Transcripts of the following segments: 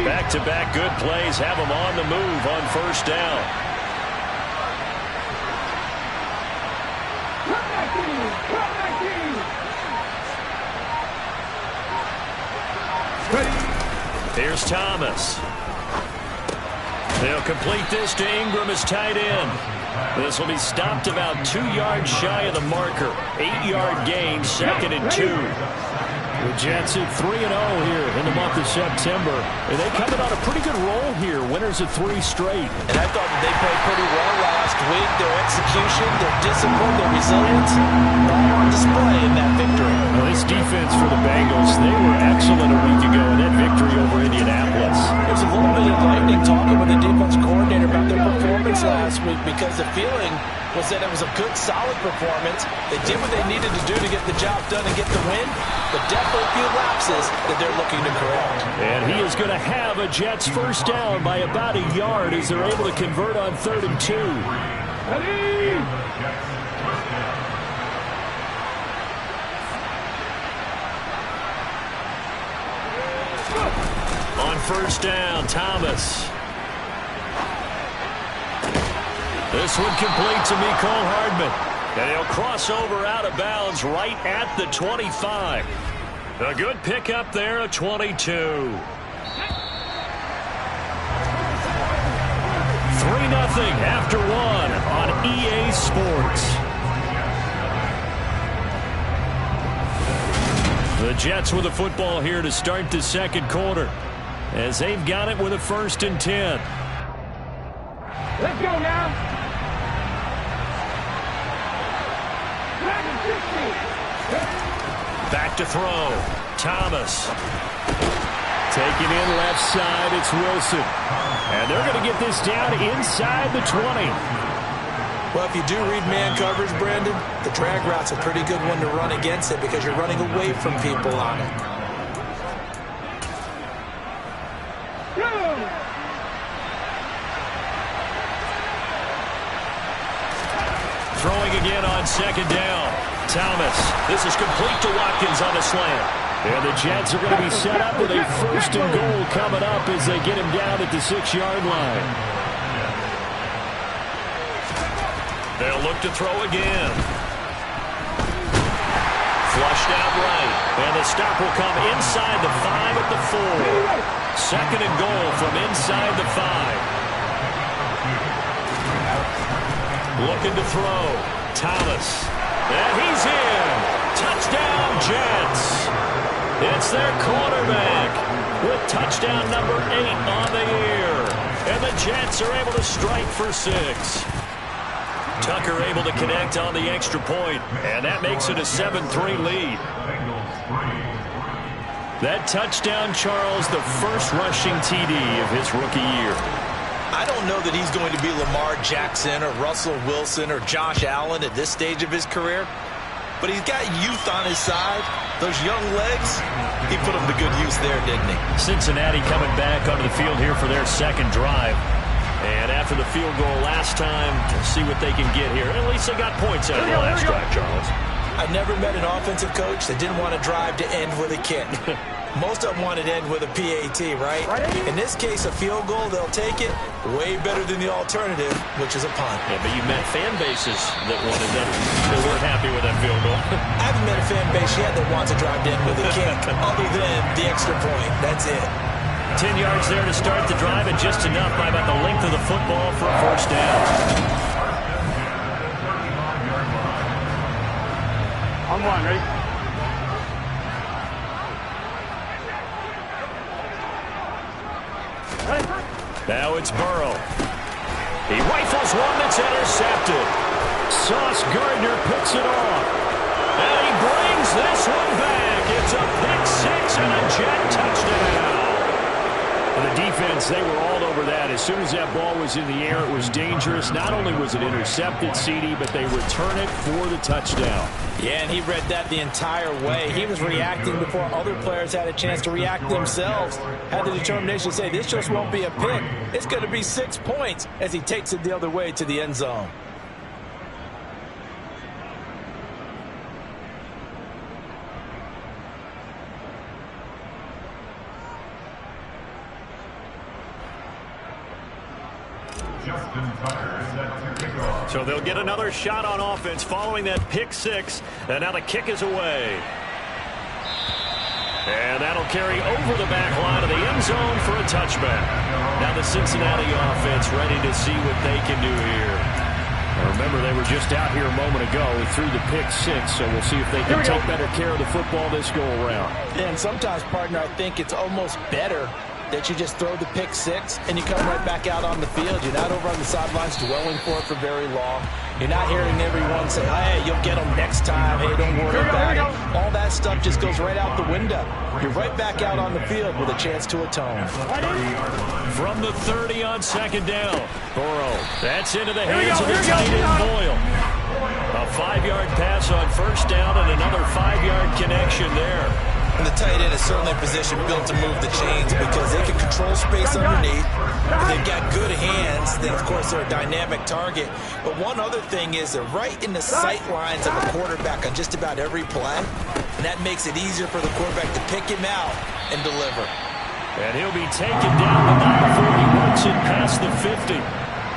Back-to-back good plays have them on the move on first down. Here's Thomas. They'll complete this to Ingram as tight end. This will be stopped about 2 yards shy of the marker. 8-yard gain, 2nd and 2. The Jets at 3-0 here in the month of September. And they come in on a pretty good roll here. Winners of 3 straight. And I thought that they played pretty well last week. Their execution, their discipline, their resilience, all on display in that victory. Well, this defense for the Bengals, they were excellent a week ago in that victory over Indianapolis. It was a little bit enlightening talking with the defense coordinator about their performance last week because the feeling was that it was a good, solid performance. They did what they needed to do to get the job done and get the win, but definitely a few lapses that they're looking to correct. And he is going to have a Jets first down by about a yard as they're able to convert on 3rd and 2. On first down, Thomas. This one complete to Mecole Hardman. And he'll cross over out of bounds right at the 25. A good pickup there at 22. 3-0 after 1 on EA Sports. The Jets with the football here to start the second quarter, as they've got it with a 1st and 10. Let's go now. Back to throw. Thomas. Taking in left side, it's Wilson. And they're going to get this down inside the 20. Well, if you do read man coverage, Brandon, the drag route's a pretty good one to run against it because you're running away from people on it. Throwing again on 2nd down. Thomas. This is complete to Watkins on the slant. And the Jets are going to be set up with a 1st and goal coming up as they get him down at the 6-yard line. They'll look to throw again. Flushed out right. And the stop will come inside the 5 at the 4. 2nd and goal from inside the 5. Looking to throw. Thomas. And he's in. Touchdown, Jets. It's their quarterback with touchdown number 8 on the year. And the Jets are able to strike for 6. Tucker able to connect on the extra point, and that makes it a 7-3 lead. That touchdown, Charles, the first rushing TD of his rookie year. I don't know that he's going to be Lamar Jackson or Russell Wilson or Josh Allen at this stage of his career, but he's got youth on his side. Those young legs, he put them to good use there, didn't he? Cincinnati coming back onto the field here for their second drive. And after the field goal last time, see what they can get here. At least they got points out of the last drive, Charles. I've never met an offensive coach that didn't want to drive to end with a kick. Most of them want it to end with a PAT, right? In this case, a field goal, they'll take it. Way better than the alternative, which is a punt. Yeah, but you met fan bases that wanted that. They weren't happy with that field goal. I haven't met a fan base yet that wants to drive to end with a kick, other than the extra point. That's it. 10 yards there to start the drive, and just enough by about the length of the football for a first down. On 1, ready? Now it's Burrow. He rifles one that's intercepted. Sauce Gardner picks it off. And he brings this one back. It's a pick 6 and a Jet touchdown. The defense, they were all over that. As soon as that ball was in the air, it was dangerous. Not only was it intercepted, CD, but they return it for the touchdown. Yeah, and he read that the entire way. He was reacting before other players had a chance to react themselves. Had the determination to say, this just won't be a pick. It's going to be 6 points as he takes it the other way to the end zone. So they'll get another shot on offense following that pick six. And now the kick is away. And that'll carry over the back line of the end zone for a touchback. Now the Cincinnati offense ready to see what they can do here. Remember, they were just out here a moment ago through the pick six, so we'll see if they can take better care of the football this go-around. And sometimes, partner, I think it's almost better that you just throw the pick six and you come right back out on the field. You're not over on the sidelines dwelling for it for very long. You're not hearing everyone say, hey, you'll get them next time. Hey, don't worry about it. All that stuff just goes right out the window. You're right back out on the field with a chance to atone. From the 30 on second down, Burrow. That's into the hands of the tight end, Boyle. A 5-yard pass on first down and another 5-yard connection there. And the tight end is certainly a position built to move the chains because they can control space underneath. If they've got good hands, then, of course, they're a dynamic target. But one other thing is they're right in the sight lines of a quarterback on just about every play. And that makes it easier for the quarterback to pick him out and deliver. And he'll be taken down before he works it past the 50.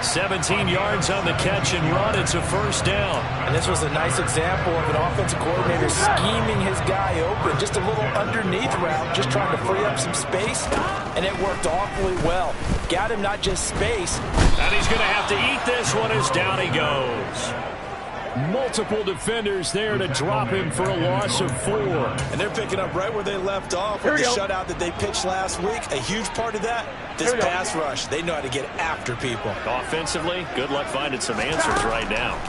17 yards on the catch and run. It's a first down. And this was a nice example of an offensive coordinator scheming his guy open. Just a little underneath route, just trying to free up some space. And it worked awfully well. Got him not just space. And he's going to have to eat this one as down he goes. Multiple defenders there to drop him for a loss of 4. And they're picking up right where they left off with the shutout that they pitched last week. A huge part of that, this pass rush. They know how to get after people. Offensively, good luck finding some answers right now.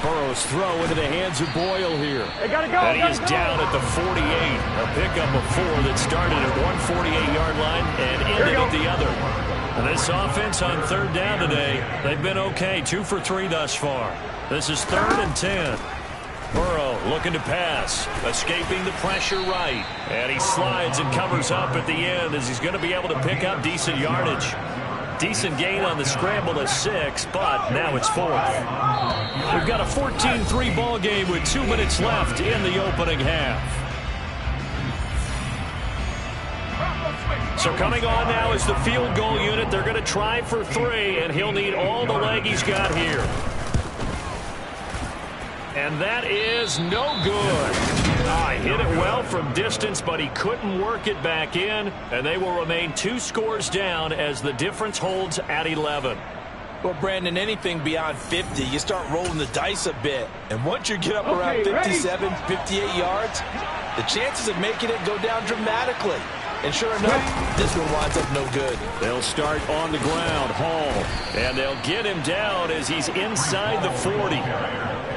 Burrow's throw into the hands of Boyle here. They gotta go, and he is down at the 48. A pickup of 4 that started at one 48-yard line and ended at the other. And this offense on third down today, they've been okay. 2 for 3 thus far. This is 3rd and 10. Burrow looking to pass, escaping the pressure right. And he slides and covers up at the end as he's going to be able to pick up decent yardage. Decent gain on the scramble to 6, but now it's 4th. We've got a 14-3 ball game with 2 minutes left in the opening half. So coming on now is the field goal unit. They're going to try for 3, and he'll need all the leg he's got here. And that is no good. Hit it well from distance, but he couldn't work it back in, and they will remain 2 scores down as the difference holds at 11. Well, Brandon, anything beyond 50, you start rolling the dice a bit. And once you get up around 57, 58 yards, the chances of making it go down dramatically. And sure enough, this one winds up no good. They'll start on the ground, Hall. And they'll get him down as he's inside the 40.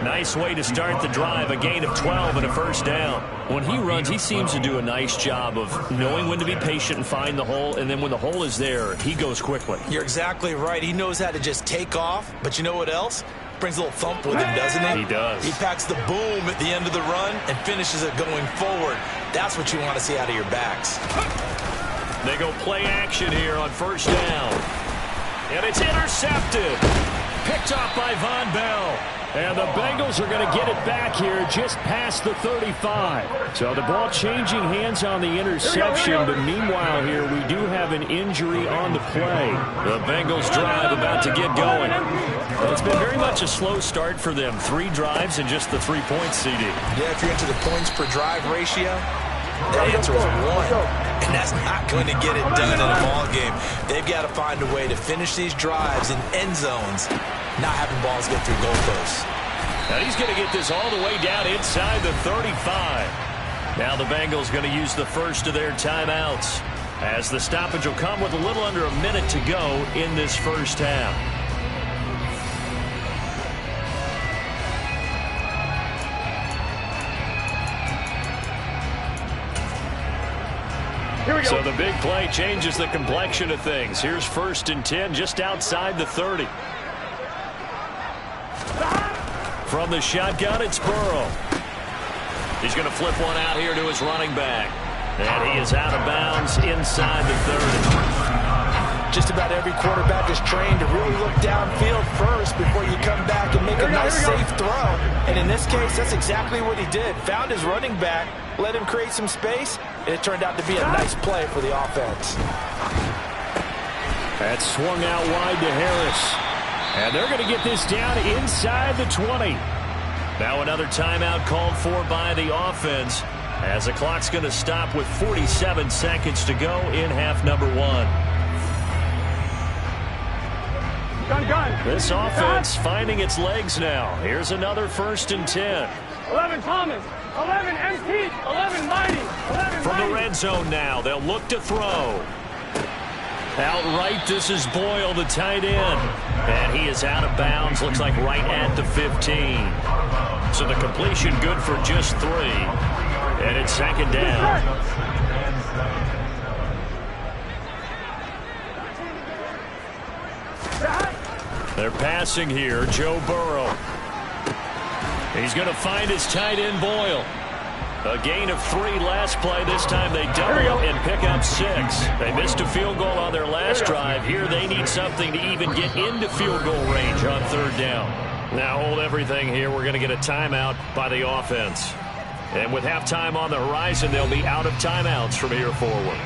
Nice way to start the drive, a gain of 12 and a first down. When he runs, he seems to do a nice job of knowing when to be patient and find the hole, and then when the hole is there, he goes quickly. You're exactly right. He knows how to just take off, but you know what else? Brings a little thump with him, doesn't he? He does. He packs the boom at the end of the run and finishes it going forward. That's what you want to see out of your backs. They go play action here on first down. And it's intercepted. Picked off by Von Bell. And the Bengals are going to get it back here just past the 35. So the ball changing hands on the interception. But meanwhile here, we do have an injury on the play. The Bengals drive about to get going. It's been very much a slow start for them. 3 drives and just the 3 points, CD. Yeah, if you're into the points per drive ratio, the answer is 1. And that's not going to get it done in a ball game. They've got to find a way to finish these drives in end zones, not having balls get through goalposts. And he's going to get this all the way down inside the 35. Now the Bengals going to use the first of their timeouts, as the stoppage will come with a little under a minute to go in this first half. So the big play changes the complexion of things. Here's 1st and 10 just outside the 30. From the shotgun, it's Burrow. He's going to flip one out here to his running back. And he is out of bounds inside the 30. Just about every quarterback is trained to really look downfield first before you come back and make a nice safe throw. And in this case, that's exactly what he did. Found his running back, let him create some space, and it turned out to be a nice play for the offense. That's swung out wide to Harris. And they're going to get this down inside the 20. Now another timeout called for by the offense, as the clock's going to stop with 47 seconds to go in half number one. Gun. This offense finding its legs now. Here's another 1st and 10. 11 Thomas. 11 MT. 11 Mighty. 11 From Mighty. the red zone now, they'll look to throw. Outright, this is Boyle, the tight end. And he is out of bounds, looks like right at the 15. So the completion good for just 3. And it's 2nd down. They're passing here, Joe Burrow. He's going to find his tight end, Boyle. A gain of 3 last play. This time they double up and pick up 6. They missed a field goal on their last drive. Here they need something to even get into field goal range on 3rd down. Now hold everything here. We're going to get a timeout by the offense. And with halftime on the horizon, they'll be out of timeouts from here forward.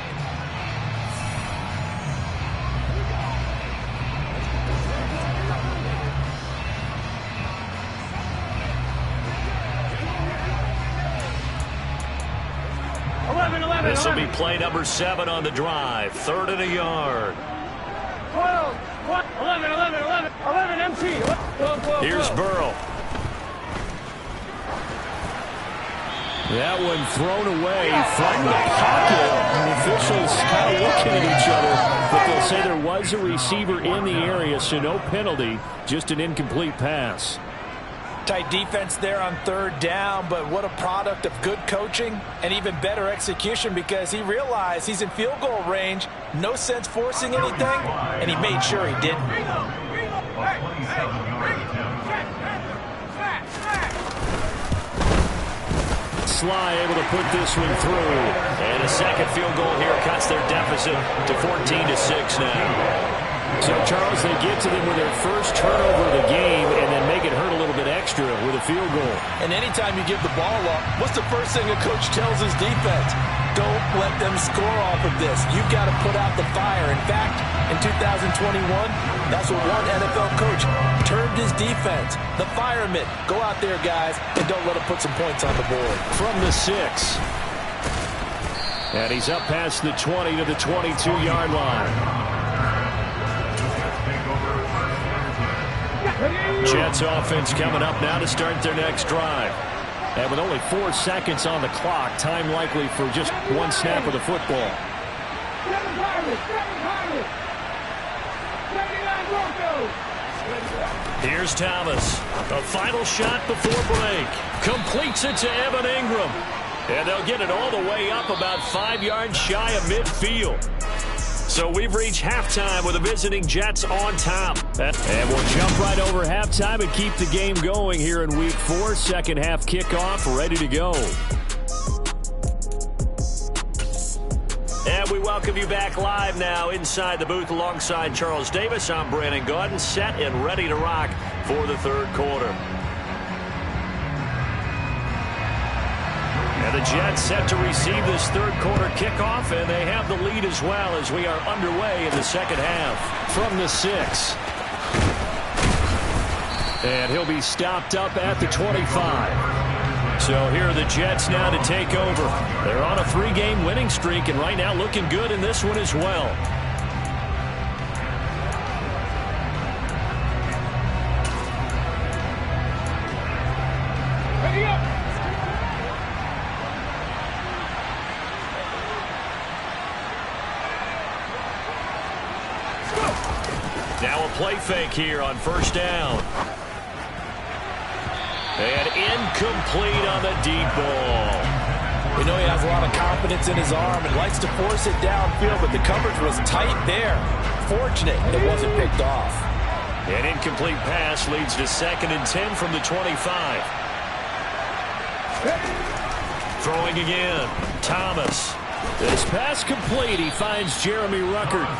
This will be play number 7 on the drive. 3rd and a yard. 12, 11 MT. 12. Here's Burrow. That one thrown away from the pocket. The officials kind of looking at each other, but they'll say there was a receiver in the area, so no penalty, just an incomplete pass. Tight defense there on 3rd down, but what a product of good coaching and even better execution, because he realized he's in field goal range, no sense forcing anything, and he made sure he didn't. Sly able to put this one through, and a second field goal here cuts their deficit to 14-6 now. So, Charles, they get to them with their first turnover of the game and then make it hurt a little bit extra with a field goal. And anytime you give the ball up, what's the first thing a coach tells his defense? Don't let them score off of this. You've got to put out the fire. In fact, in 2021, that's what one NFL coach termed his defense. The firemen. Go out there, guys, and don't let them put some points on the board. From the 6. And he's up past the 20 to the 22-yard line. Jets offense coming up now to start their next drive. And with only 4 seconds on the clock, time likely for just one snap of the football. Here's Thomas. A final shot before break. Completes it to Evan Ingram. And they'll get it all the way up about 5 yards shy of midfield. So we've reached halftime with the visiting Jets on top. And we'll jump right over halftime and keep the game going here in Week 4. Second half kickoff, ready to go. And we welcome you back live now inside the booth alongside Charles Davis. I'm Brandon Gaudin, set and ready to rock for the 3rd quarter. And the Jets set to receive this 3rd quarter kickoff, and they have the lead as well as we are underway in the 2nd half. From the 6. And he'll be stopped up at the 25. So here are the Jets now to take over. They're on a 3-game winning streak, and right now looking good in this one as well. Now a play fake here on 1st down. And incomplete on the deep ball. We know he has a lot of confidence in his arm and likes to force it downfield, but the coverage was tight there. Fortunate it wasn't picked off. An incomplete pass leads to 2nd and 10 from the 25. Throwing again. Thomas. This pass complete. He finds Jeremy Ruckert.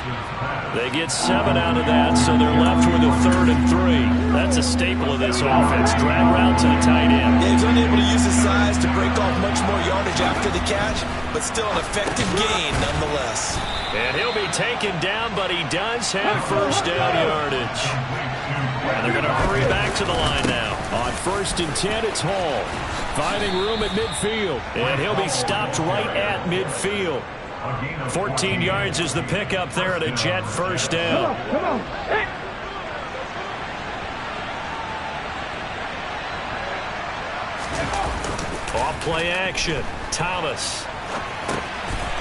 They get 7 out of that, so they're left with a 3rd and 3. That's a staple of this offense. Drag route to the tight end. Yeah, he's unable to use his size to break off much more yardage after the catch, but still an effective gain nonetheless. And he'll be taken down, but he does have first down yardage. And they're going to hurry back to the line now. On 1st and 10, it's Hall. Finding room at midfield. And he'll be stopped right at midfield. 14 yards is the pickup there at a Jet first down. Come on. Hey. Off play action. Thomas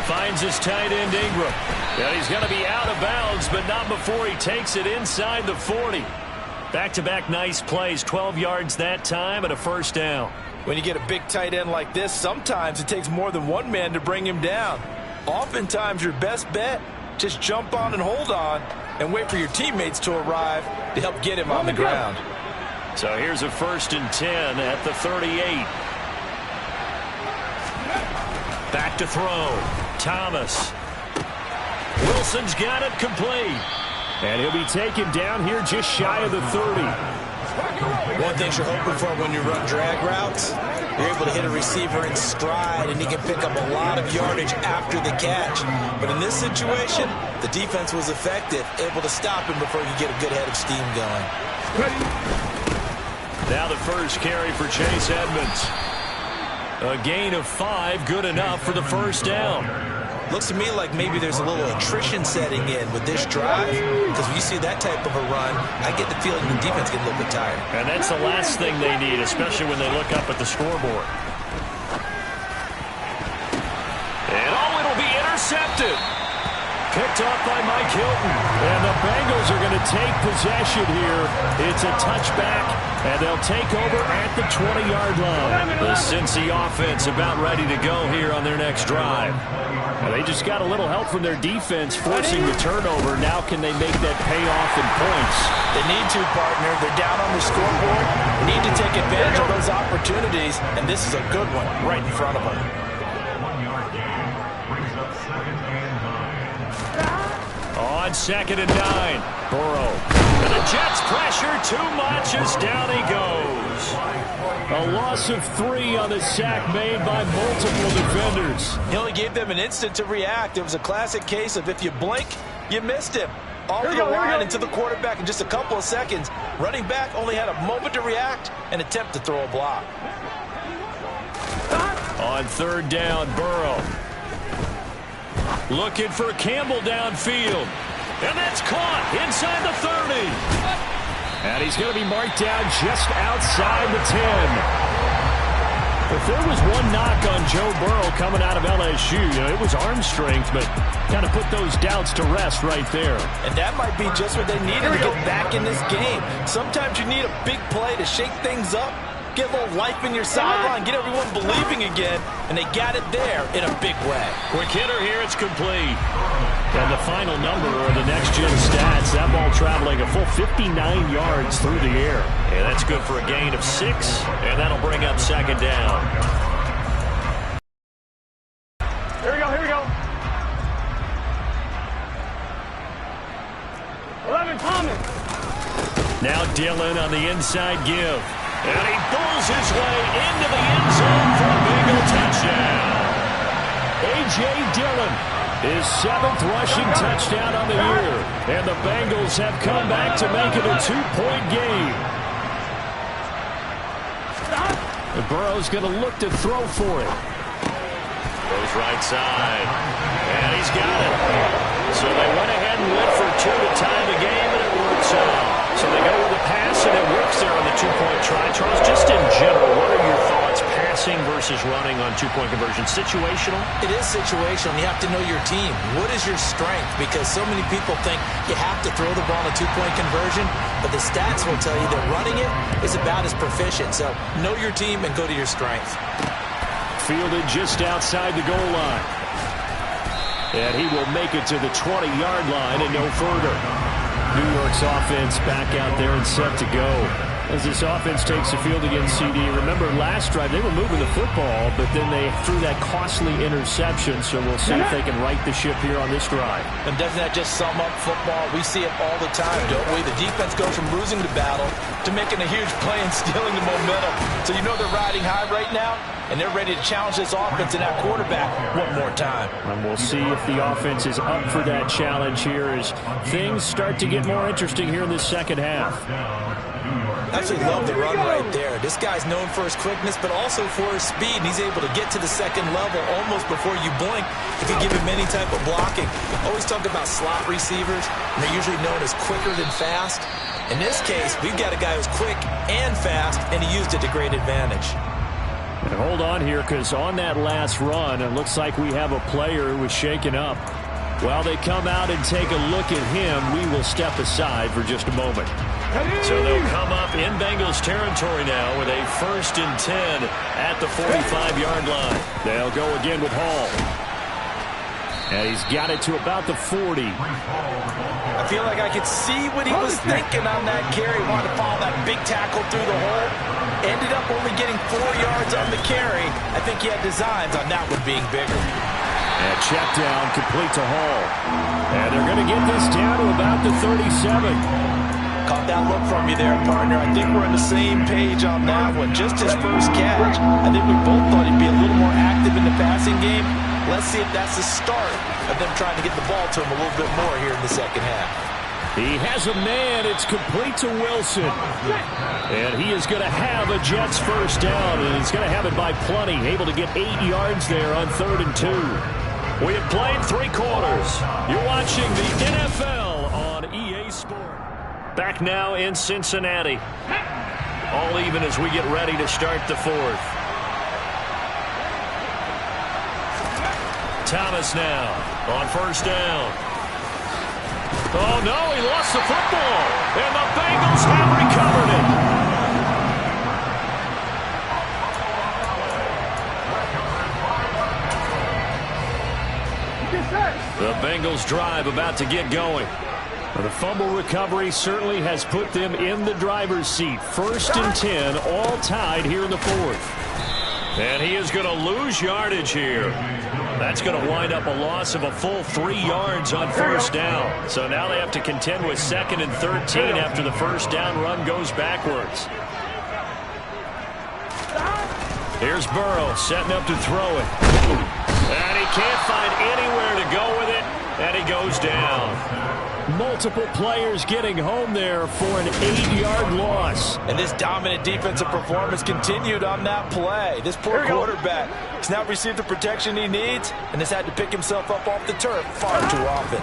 finds his tight end Ingram. And he's going to be out of bounds, but not before he takes it inside the 40. Back-to-back nice plays, 12 yards that time and a first down. When you get a big tight end like this, sometimes it takes more than one man to bring him down. Oftentimes your best bet, just jump on and hold on and wait for your teammates to arrive to help get him on the ground. So here's a 1st and 10 at the 38. Back to throw. Thomas. Wilson's got it complete. And he'll be taken down here just shy of the 30. One thing you're hoping for when you run drag routes, you're able to hit a receiver in stride, and he can pick up a lot of yardage after the catch. But in this situation, the defense was effective, able to stop him before you get a good head of steam going. Now the first carry for Chase Edmonds. A gain of 5, good enough for the first down. Looks to me like maybe there's a little attrition setting in with this drive, because when you see that type of a run, I get the feeling the defense gets a little bit tired. And that's the last thing they need, especially when they look up at the scoreboard. And it'll be intercepted. Picked up by Mike Hilton. And the Bengals are going to take possession here. It's a touchback, and they'll take over at the 20-yard line. The Cincy offense about ready to go here on their next drive. Well, they just got a little help from their defense forcing the turnover. Now can they make that pay off in points? They need to, partner. They're down on the scoreboard. They need to take advantage of those opportunities, and this is a good one right in front of them. On 2nd and 9, Burrow. And the Jets pressure too much as down he goes. A loss of 3 on the sack made by multiple defenders. He only gave them an instant to react. It was a classic case of if you blink, you missed him. Off the line into the quarterback in just a couple of seconds. Running back only had a moment to react and attempt to throw a block. On 3rd down, Burrow. Looking for Campbell downfield. And that's caught inside the 30. And he's going to be marked down just outside the 10. If there was one knock on Joe Burrow coming out of LSU, it was arm strength, but kind of put those doubts to rest right there. And that might be just what they needed to get back in this game. Sometimes you need a big play to shake things up, get a little life in your sideline, get everyone believing again, and they got it there in a big way. Quick hitter here, it's complete. And the final number of the next-gen stats, that ball traveling a full 59 yards through the air. And that's good for a gain of 6, and that'll bring up 2nd down. Here we go, here we go. 11, Thomas. Now Dillon on the inside give. And he pulls his way into the end zone for a Bengal touchdown. A.J. Dillon, his 7th rushing touchdown on the year. And the Bengals have come back to make it a 2-point game. And Burrow's going to look to throw for it. Goes right side. And he's got it. So they went ahead and went for 2 to tie the game, and it works out. So they go with a pass, and it works there on the 2-point try. Charles, just in general, what are your thoughts passing versus running on 2-point conversion? Situational? It is situational. You have to know your team. What is your strength? Because so many people think you have to throw the ball on a 2-point conversion, but the stats will tell you that running it is about as proficient. So know your team and go to your strength. Fielded just outside the goal line. And he will make it to the 20-yard line and no further. New York's offense back out there and set to go. As this offense takes the field against CD. Remember, last drive, they were moving the football, but then they threw that costly interception, so we'll see if they can right the ship here on this drive. And doesn't that just sum up football? We see it all the time, don't we? The defense goes from losing the battle to making a huge play and stealing the momentum. So you know they're riding high right now, and they're ready to challenge this offense and that quarterback one more time. And we'll see if the offense is up for that challenge here as things start to get more interesting here in the second half. I actually love the run right there. This guy's known for his quickness, but also for his speed. And he's able to get to the second level almost before you blink if you give him any type of blocking. Always talk about slot receivers, and they're usually known as quicker than fast. In this case, we've got a guy who's quick and fast, and he used it to great advantage. And hold on here, because on that last run, it looks like we have a player who was shaken up. While they come out and take a look at him, we will step aside for just a moment. So they'll come up in Bengals territory now with a 1st and 10 at the 45-yard line. They'll go again with Hall. And he's got it to about the 40. I feel like I could see what he was thinking on that carry. Wanted to follow that big tackle through the hole. Ended up only getting 4 yards on the carry. I think he had designs on that one being bigger. And check down complete to Hall. And they're going to get this down to about the 37. Caught that look from you there, partner. I think we're on the same page on that one. Just his first catch. I think we both thought he'd be a little more active in the passing game. Let's see if that's the start of them trying to get the ball to him a little bit more here in the second half. He has a man. It's complete to Wilson. And he is going to have a Jets first down, and he's going to have it by plenty. Able to get 8 yards there on 3rd and 2. We have played 3 quarters. You're watching the NFL on EA Sports. Back now in Cincinnati. All even as we get ready to start the 4th. Thomas now on 1st down. Oh, no, he lost the football. And the Bengals have recovered it. The Bengals drive about to get going. The fumble recovery certainly has put them in the driver's seat. 1st and 10, all tied here in the 4th. And he is going to lose yardage here. That's going to wind up a loss of a full 3 yards on 1st down. So now they have to contend with 2nd and 13 after the 1st down run goes backwards. Here's Burrow setting up to throw it. And he can't find anywhere to go with it. And he goes down. Multiple players getting home there for an 8-yard loss. And this dominant defensive performance continued on that play. This poor quarterback has not received the protection he needs and has had to pick himself up off the turf far too often.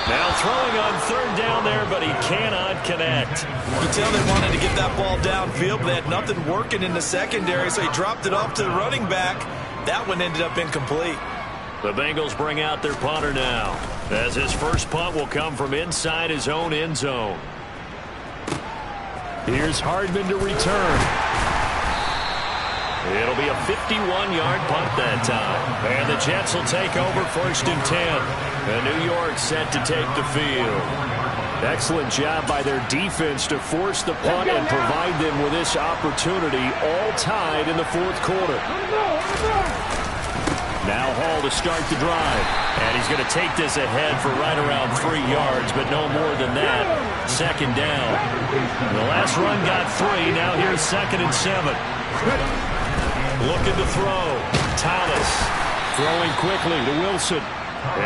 Now throwing on 3rd down there, but he cannot connect. You can tell they wanted to get that ball downfield, but they had nothing working in the secondary, so he dropped it off to the running back. That one ended up incomplete. The Bengals bring out their punter now, as his first punt will come from inside his own end zone. Here's Hardman to return. It'll be a 51-yard punt that time. And the Jets will take over 1st and 10. And New York set to take the field. Excellent job by their defense to force the punt and provide them with this opportunity, all tied in the 4th quarter. Now Hall to start the drive. And he's going to take this ahead for right around 3 yards, but no more than that. 2nd down. The last run got 3. Now here's 2nd and 7. Looking to throw. Thomas throwing quickly to Wilson.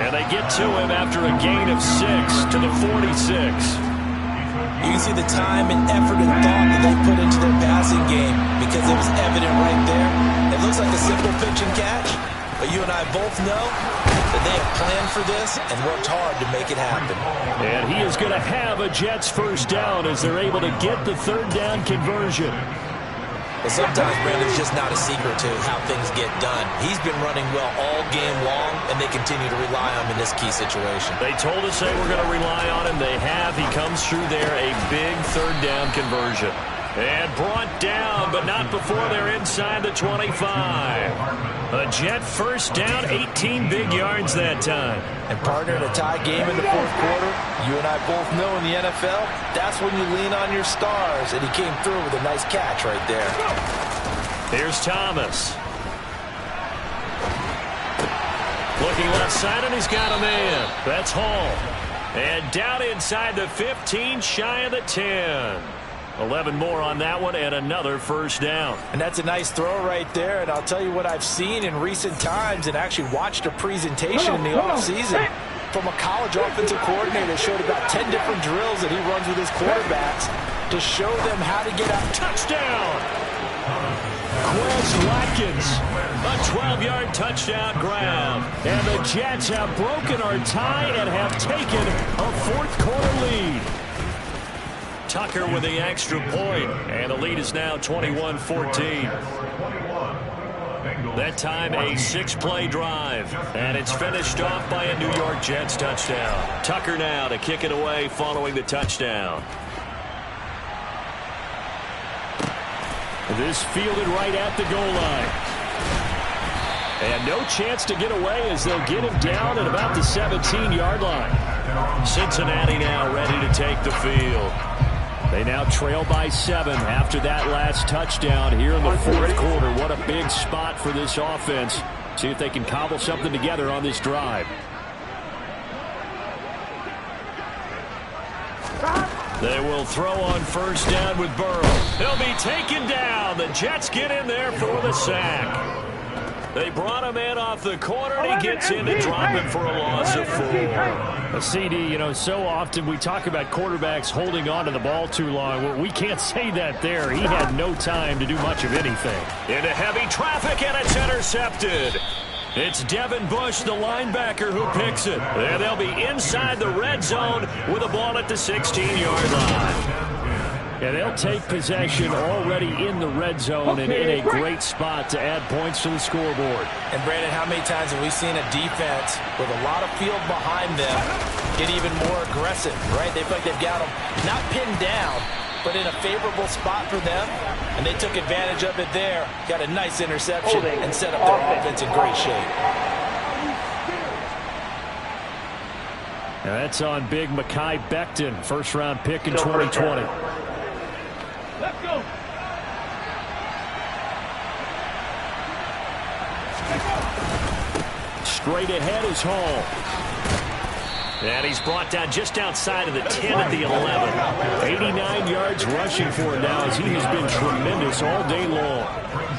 And they get to him after a gain of 6 to the 46. You can see the time and effort and thought that they put into their passing game because it was evident right there. It looks like a simple pitch and catch. But you and I both know that they have planned for this and worked hard to make it happen. And he is going to have a Jets first down as they're able to get the 3rd down conversion. But sometimes, Brandon, it's just not a secret to how things get done. He's been running well all game long, and they continue to rely on him in this key situation. They told us they were going to rely on him. They have. He comes through there, a big 3rd down conversion. And brought down, but not before they're inside the 25. A Jet first down, 18 big yards that time. And partner, in a tie game in the fourth quarter, you and I both know in the NFL, that's when you lean on your stars. And he came through with a nice catch right there. Here's Thomas. Looking left side, and he's got a man. That's Hall. And down inside the 15, shy of the 10. 11 more on that one, and another first down. And that's a nice throw right there. And I'll tell you what I've seen in recent times and actually watched a presentation in the offseason from a college offensive coordinator that showed about 10 different drills that he runs with his quarterbacks to show them how to get out. Touchdown! Quez Watkins, a 12-yard touchdown grab. And the Jets have broken our tie and have taken a fourth-quarter lead. Tucker with the extra point, and the lead is now 21-14. That time a 6-play drive, and it's finished off by a New York Jets touchdown. Tucker now to kick it away following the touchdown. This fielded right at the goal line. And no chance to get away as they'll get him down at about the 17-yard line. Cincinnati now ready to take the field. They now trail by 7 after that last touchdown here in the fourth quarter. What a big spot for this offense. See if they can cobble something together on this drive. They will throw on first down with Burrow. He'll be taken down. The Jets get in there for the sack. They brought him in off the corner, and he gets in to drop him for a loss of 4. A CD, you know, so often we talk about quarterbacks holding on to the ball too long. Well, we can't say that there. He had no time to do much of anything. Into heavy traffic, and it's intercepted. It's Devin Bush, the linebacker, who picks it. And they'll be inside the red zone with a ball at the 16-yard line. Yeah, they'll take possession already in the red zone and in a great spot to add points to the scoreboard. And, Brandon, how many times have we seen a defense with a lot of field behind them get even more aggressive, right? They feel like they've got them not pinned down, but in a favorable spot for them, and they took advantage of it there. Got a nice interception and set up their offense in great shape. Now that's on big Mekhi Becton, first-round pick in 2020. Let's go. Straight ahead is Hall. And he's brought down just outside of the 10 at the 11. 89 yards rushing for him now as he has been tremendous all day long.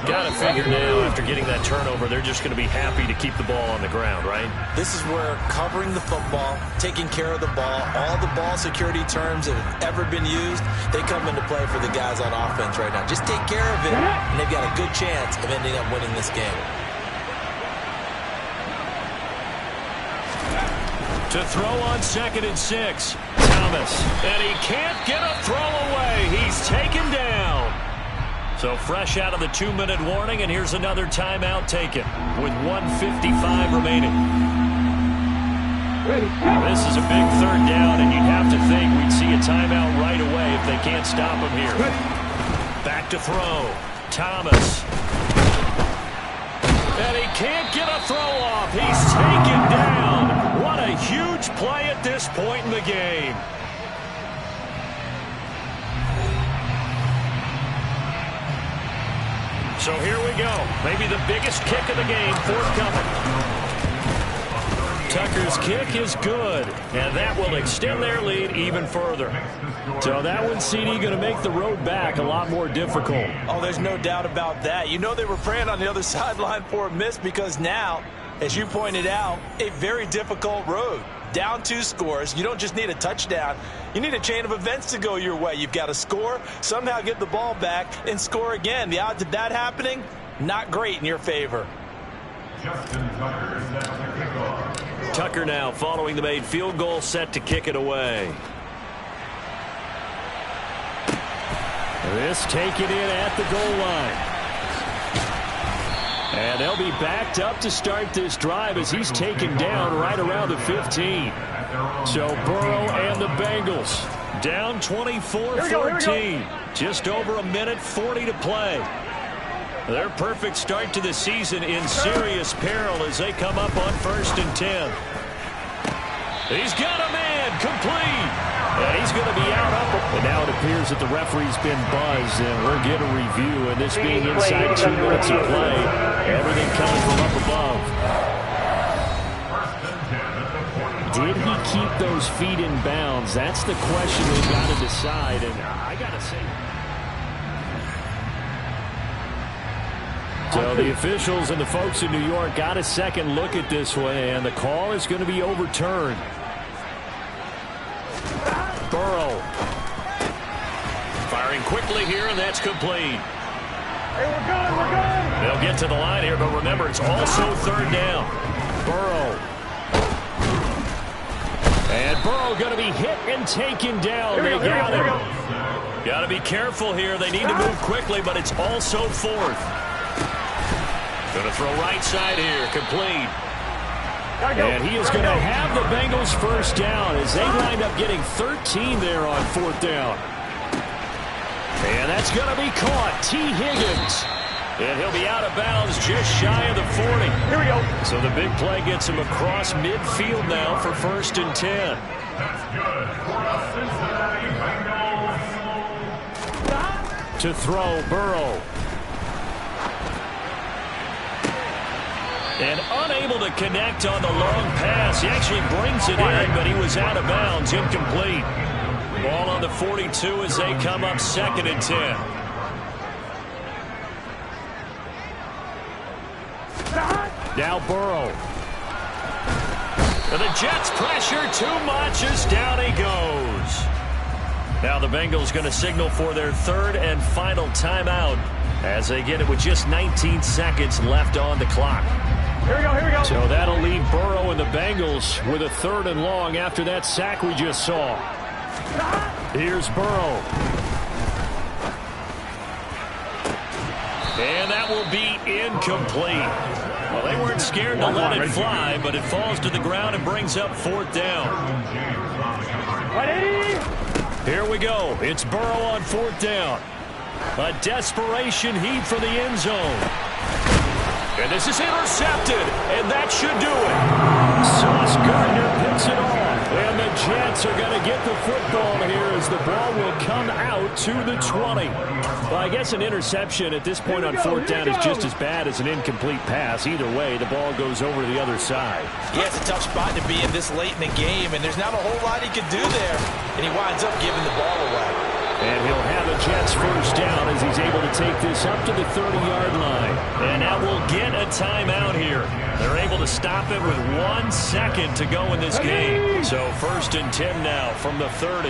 Got to figure now after getting that turnover, they're just going to be happy to keep the ball on the ground, right? This is where covering the football, taking care of the ball, all the ball security terms that have ever been used, they come into play for the guys on offense right now. Just take care of it, and they've got a good chance of ending up winning this game. To throw on 2nd and 6. Thomas. And he can't get a throw away. He's taken down. So fresh out of the 2-minute warning, and here's another timeout taken with 1:55 remaining. This is a big third down, and you'd have to think we'd see a timeout right away if they can't stop him here. Back to throw. Thomas. And he can't get a throw off. He's taken down. What a huge play at this point in the game. So here we go. Maybe the biggest kick of the game forthcoming. Tucker's kick is good, and that will extend their lead even further. So that one, CD, going to make the road back a lot more difficult. Oh, there's no doubt about that. You know they were praying on the other sideline for a miss because now, as you pointed out, a very difficult road. Down 2 scores. You don't just need a touchdown. You need a chain of events to go your way. You've got to score, somehow get the ball back, and score again. The odds of that happening, not great in your favor. Tucker now following the made field goal, set to kick it away. This taken in at the goal line. And they'll be backed up to start this drive as he's taken down right around the 15. So Burrow and the Bengals Down 24-14. Just over a minute 40 to play. Their perfect start to the season in serious peril as they come up on 1st and 10. He's got a man, complete. And he's going to be out up. And now it appears that the referee's been buzzed, and we're getting a review. And this being inside 2 minutes of play, everything coming from up above. Did he keep those feet in bounds? That's the question they've got to decide. And I got to say, so the officials and the folks in New York got a second look at this one, and the call is going to be overturned. Burrow firing quickly here, and that's complete. Hey, we're good. They'll get to the line here, but remember, it's also 3rd down. Burrow. And Burrow going to be hit and taken down. They got him. Got to be careful here. They need to move quickly, but it's also 4th. Going to throw right side here, complete. And he is going to have the Bengals 1st down as they wind up getting 13 there on 4th down. And that's going to be caught. T. Higgins. And he'll be out of bounds just shy of the 40. Here we go. So the big play gets him across midfield now for 1st and 10. To throw, Burrow. And unable to connect on the long pass. He actually brings it in, but he was out of bounds, incomplete. Ball on the 42 as they come up 2nd and 10. Now Burrow. And the Jets pressure too much as down he goes. Now the Bengals going to signal for their 3rd and final timeout as they get it with just 19 seconds left on the clock. Here we go. So that'll leave Burrow and the Bengals with a 3rd and long after that sack we just saw. Here's Burrow. And that will be incomplete. Well, they weren't scared to let it fly, but it falls to the ground and brings up 4th down. Here we go. It's Burrow on 4th down. A desperation heave for the end zone. And this is intercepted, and that should do it. Sauce Gardner picks it off, and the Jets are going to get the football here as the ball will come out to the 20. Well, I guess an interception at this point on 4th down is just as bad as an incomplete pass. Either way, the ball goes over to the other side. Yeah, it's a tough spot to be in this late in the game, and there's not a whole lot he could do there, and he winds up giving the ball away. And he'll have a Jets 1st down as he's able to take this up to the 30-yard line. And now we'll get a timeout here. They're able to stop it with 1 second to go in this game. So 1st and 10 now from the 30.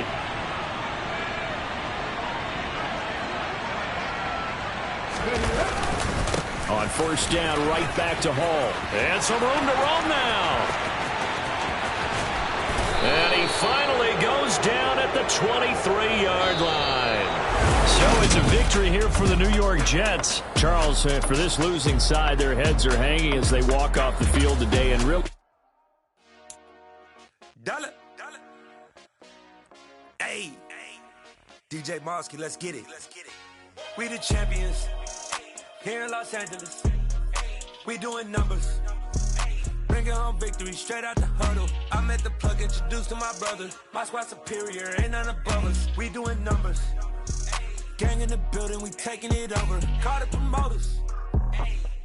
On 1st down, right back to Hall. And some room to roam now. And he finally goes down at the 23-yard line. So it's a victory here for the New York Jets. Charles, for this losing side, their heads are hanging as they walk off the field today. And real. Hey, DJ Mosky, let's get it. We the champions here in Los Angeles. We doing numbers. Bringing home victory straight out the huddle. I met the plug, introduced to my brother. My squad superior, ain't none above us. We doing numbers. Gang in the building, we taking it over. Call the promoters.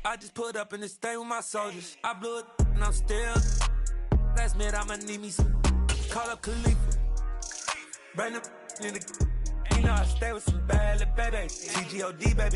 I just put up in this thing with my soldiers. I blew it and I'm still. Last minute I'ma need me some. Call up Khalifa. Bring them in the. You know I stay with some bad little baby. TGOD baby.